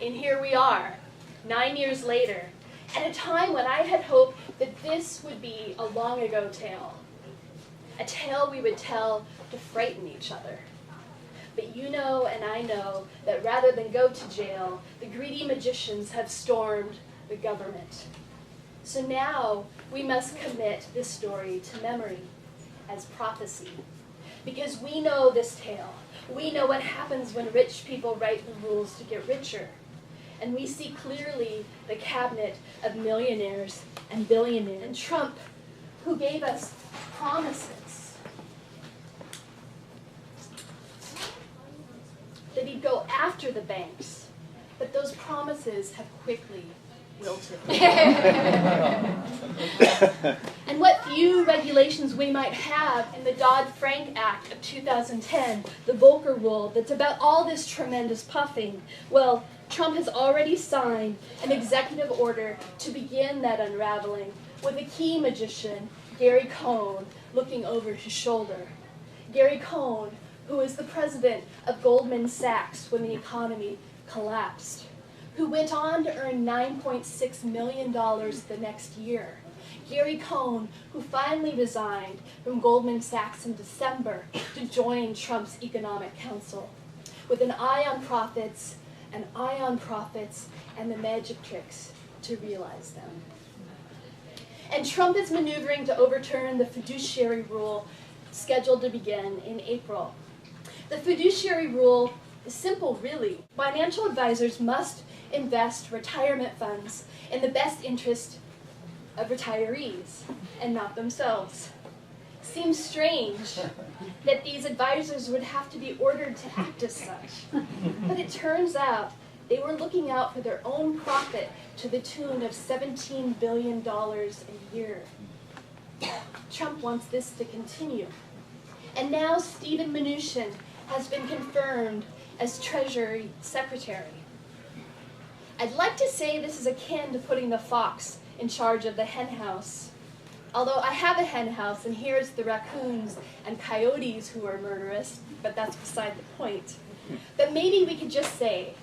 And here we are, 9 years later, at a time when I had hoped that this would be a long ago tale. A tale we would tell to frighten each other. But you know and I know that rather than go to jail, the greedy magicians have stormed the government. So now we must commit this story to memory as prophecy. Because we know this tale. We know what happens when rich people write the rules to get richer. And we see clearly the cabinet of millionaires and billionaires. And Trump, who gave us promises that he'd go after the banks, but those promises have quickly wilted. And what few regulations we might have in the Dodd-Frank Act of 2010, the Volcker Rule, that's about all this tremendous puffing, well, Trump has already signed an executive order to begin that unraveling with a key magician, Gary Cohn, looking over his shoulder. Gary Cohn, who was the president of Goldman Sachs when the economy collapsed, who went on to earn $9.6 million the next year. Gary Cohn, who finally resigned from Goldman Sachs in December to join Trump's Economic Council, with an eye on profits, and the magic tricks to realize them. And Trump is maneuvering to overturn the fiduciary rule scheduled to begin in April. The fiduciary rule is simple, really. Financial advisors must invest retirement funds in the best interest of retirees and not themselves. Seems strange that these advisors would have to be ordered to act as such. But it turns out they were looking out for their own profit to the tune of $17 billion a year. Trump wants this to continue. And now Steven Mnuchin has been confirmed as Treasury Secretary. I'd like to say this is akin to putting the fox in charge of the hen house. Although I have a hen house, and here's the raccoons and coyotes who are murderous, but that's beside the point. But maybe we could just say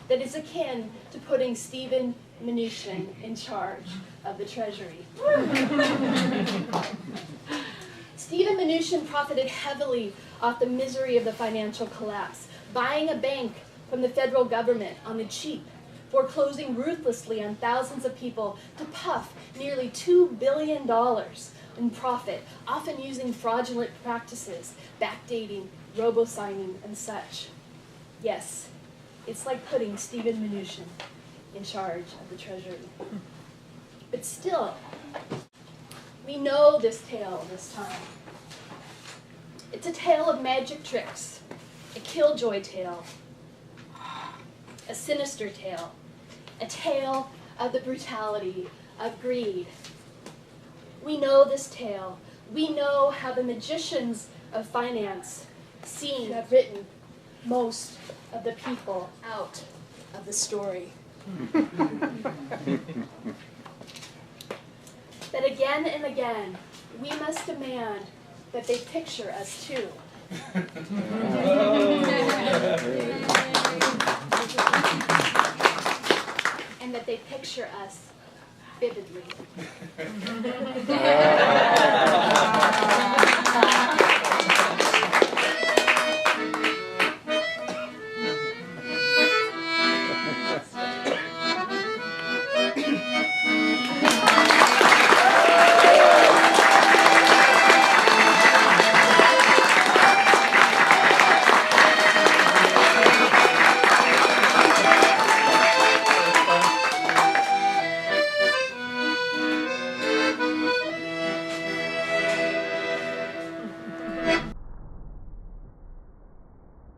that it's akin to putting Steven Mnuchin in charge of the Treasury. Steven Mnuchin profited heavily off the misery of the financial collapse, buying a bank from the federal government on the cheap, foreclosing ruthlessly on thousands of people to puff nearly $2 billion in profit, often using fraudulent practices, backdating, robo-signing, and such. Yes, it's like putting Steven Mnuchin in charge of the Treasury. But still, we know this tale this time. It's a tale of magic tricks, a killjoy tale, a sinister tale, a tale of the brutality of greed. We know this tale. We know how the magicians of finance seem to have written most of the people out of the story. But again and again, we must demand that they picture us too. And that they picture us vividly.